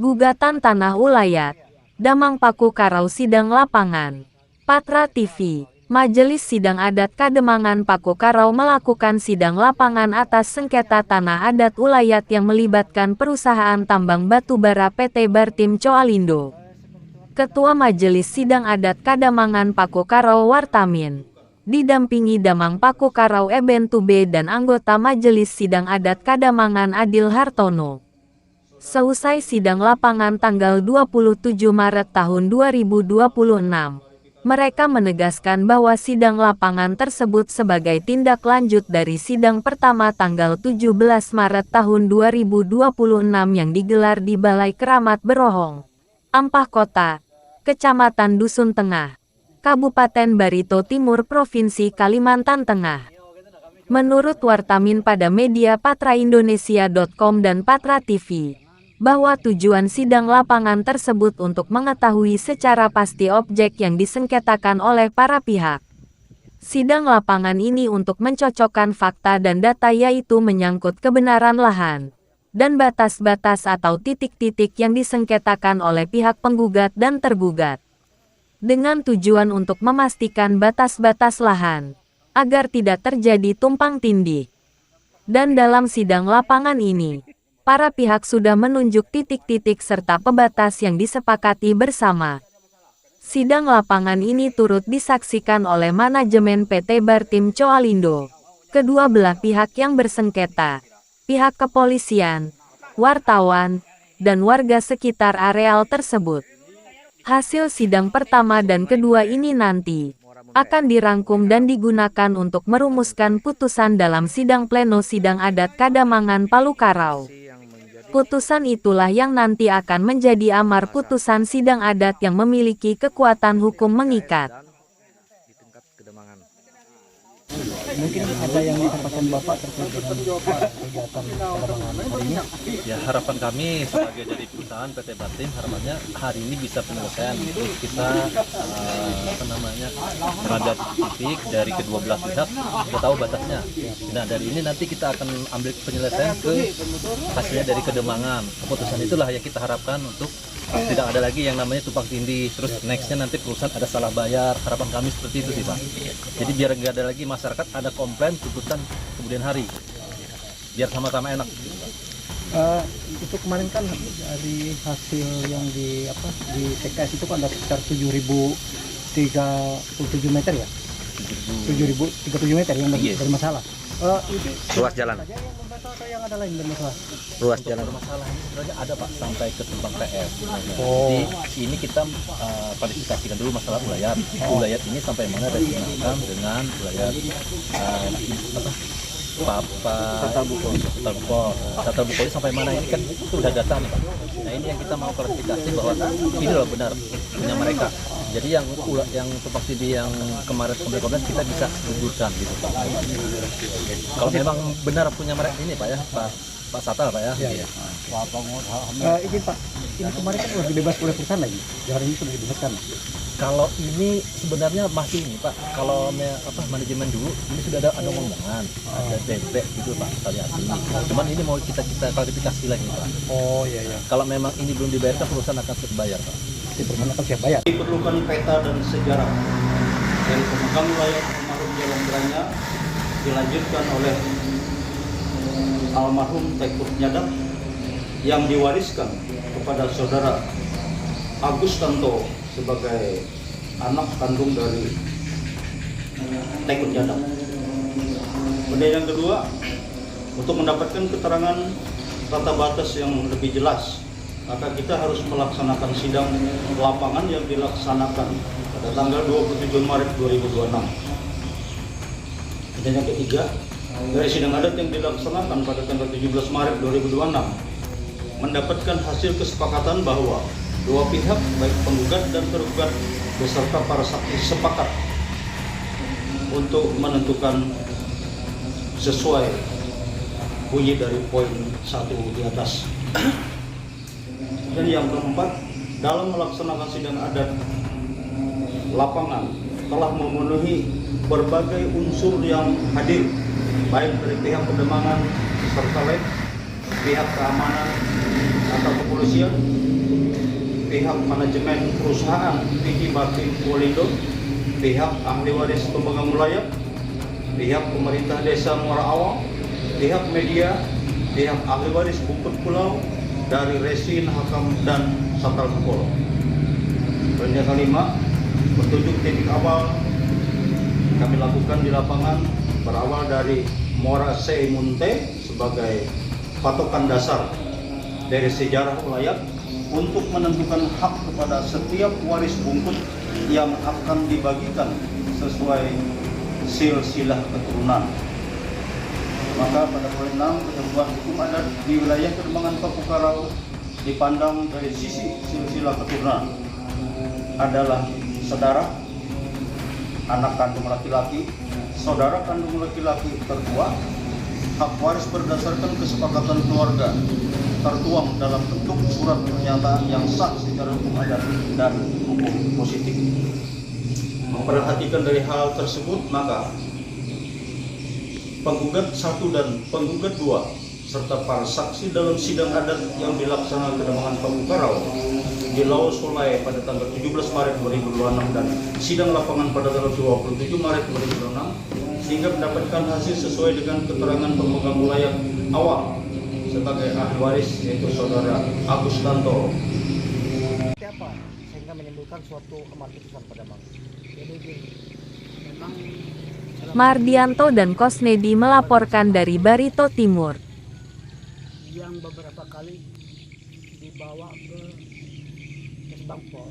Gugatan Tanah Ulayat, Damang Paku Karau Sidang Lapangan. Patra TV, Majelis Sidang Adat Kademangan Paku Karau melakukan sidang lapangan atas sengketa tanah adat ulayat yang melibatkan perusahaan tambang batubara PT Bartim Coalindo. Ketua Majelis Sidang Adat Kademangan Paku Karau Wartamin, didampingi Damang Paku Karau Eben Tube dan anggota Majelis Sidang Adat Kademangan Adil Hartono. Seusai sidang lapangan tanggal 27 Maret tahun 2026, mereka menegaskan bahwa sidang lapangan tersebut sebagai tindak lanjut dari sidang pertama tanggal 17 Maret tahun 2026 yang digelar di Balai Keramat Berohong, Ampah Kota, Kecamatan Dusun Tengah, Kabupaten Barito Timur Provinsi Kalimantan Tengah. Menurut Wartamin pada media patraindonesia.com dan Patra TV, bahwa tujuan sidang lapangan tersebut untuk mengetahui secara pasti objek yang disengketakan oleh para pihak. Sidang lapangan ini untuk mencocokkan fakta dan data yaitu menyangkut kebenaran lahan, dan batas-batas atau titik-titik yang disengketakan oleh pihak penggugat dan tergugat. Dengan tujuan untuk memastikan batas-batas lahan, agar tidak terjadi tumpang tindih. Dan dalam sidang lapangan ini, para pihak sudah menunjuk titik-titik serta pembatas yang disepakati bersama. Sidang lapangan ini turut disaksikan oleh manajemen PT Bartim Coalindo, kedua belah pihak yang bersengketa, pihak kepolisian, wartawan, dan warga sekitar areal tersebut. Hasil sidang pertama dan kedua ini nanti akan dirangkum dan digunakan untuk merumuskan putusan dalam sidang pleno sidang adat Kademangan Palu Karau. Putusan itulah yang nanti akan menjadi amar putusan sidang adat yang memiliki kekuatan hukum mengikat. Mungkin ada yang disampaikan Bapak terkait dengan kegiatan Kademangan hari ini? Ya, harapan kami sebagai dari perusahaan PT Bartim, harapannya hari ini bisa penyelesaian. Terus kita mengambil titik dari kedua belah pihak, kita tahu batasnya. Nah, dari ini nanti kita akan ambil penyelesaian ke hasilnya dari Kademangan. Keputusan itulah yang kita harapkan untuk tidak ada lagi yang namanya tumpang tindih. Terus nextnya nanti perusahaan ada salah bayar. Harapan kami seperti itu sih, Pak. Jadi biar nggak ada lagi masyarakat ada komplain tuntutan kemudian hari. Biar sama-sama enak. Itu kemarin kan dari hasil yang di TKS itu kan ada sekitar 7.037 meter ya? 7.037 meter yang bermasalah. Itu Ruas jalan. saja yang bermasalah atau yang ada lain bermasalah? Ruas jalan. Masalah ini sebenarnya ada, Pak, sampai ke Subang PS. Oh. Jadi ini kita klarifikasikan dulu masalah ulayat. Ulayat ini sampai mana disamakan dengan ulayat Tata Buko ini sampai mana, ini kan itu udah data nih, Pak. Nah, ini yang kita mau klarifikasi bahwa ini loh benar punya mereka. Jadi yang tumpang tindih yang kemarin kita bisa gugurkan gitu, Pak. Kalau memang benar punya mereka ini, Pak ya, Pak Satal, Pak ya. Iya. Izin Pak, ini kemarin kan sudah dibebas oleh perusahaan lagi. Hari ini sudah dibebaskan. Kalau ini sebenarnya masih ini, Pak. Kalau manajemen dulu ini sudah ada omongan, ada DP gitu, Pak, variasi. Cuman ini mau kita klarifikasi lagi, Pak. Oh iya. Kalau memang ini belum dibayarkan, perusahaan akan siap bayar, Pak. Si perusahaan akan siap bayar. Diperlukan peta dan sejarah dari pemegang wilayah almarhum Jalan Geranya dilanjutkan oleh almarhum Tekut Nyadap yang diwariskan kepada saudara Agus Tanto sebagai anak kandung dari Tekut Nyadap. Kemudian yang kedua, untuk mendapatkan keterangan tata batas yang lebih jelas, maka kita harus melaksanakan sidang lapangan yang dilaksanakan pada tanggal 27 Maret 2026. Dan yang ketiga, dari sidang adat yang dilaksanakan pada tanggal 17 Maret 2026 mendapatkan hasil kesepakatan bahwa dua pihak baik penggugat dan tergugat beserta para saksi sepakat untuk menentukan sesuai bunyi dari poin 1 di atas. Dan yang keempat, dalam melaksanakan sidang adat lapangan telah memenuhi berbagai unsur yang hadir, baik dari pihak Kademangan serta lain, pihak keamanan atau kepolisian, pihak manajemen perusahaan PT Bakti Wolindo, pihak ahli waris pembangunan wilayah, pihak pemerintah desa Muara Awang, pihak media, pihak ahli waris Bukit Pulau, dari Resin, Hakam, dan Satal Kupolo. Yang kelima, petunjuk titik awal kami lakukan di lapangan berawal dari Muara Seimunte sebagai patokan dasar dari sejarah wilayah untuk menentukan hak kepada setiap waris bungkut yang akan dibagikan sesuai silsilah keturunan. Maka pada poin 6, ketentuan hukum adat di wilayah Kedembangan Pakukarau dipandang dari sisi silsilah keturunan adalah saudara, anak kandung laki-laki, saudara kandung laki-laki tertua, hak waris berdasarkan kesepakatan keluarga tertuang dalam bentuk surat pernyataan yang sah secara hukum adat dan hukum positif. Memperhatikan dari hal tersebut, maka penggugat 1 dan penggugat 2 serta para saksi dalam sidang adat yang dilaksanakan Kedembangan Pakukarau di Lau Solai pada tanggal 17 Maret 2026 dan sidang lapangan pada tanggal 27 Maret 2026 sehingga mendapatkan hasil sesuai dengan keterangan pemegang wilayah awal sebagai ahli waris, yaitu saudara Agus Tanto. Apa sehingga menimbulkan suatu amar putusan pada Bang? Jadi memang Mardianto dan Kosnedi melaporkan dari Barito Timur. yang beberapa kali dibawa ke Kesbangpol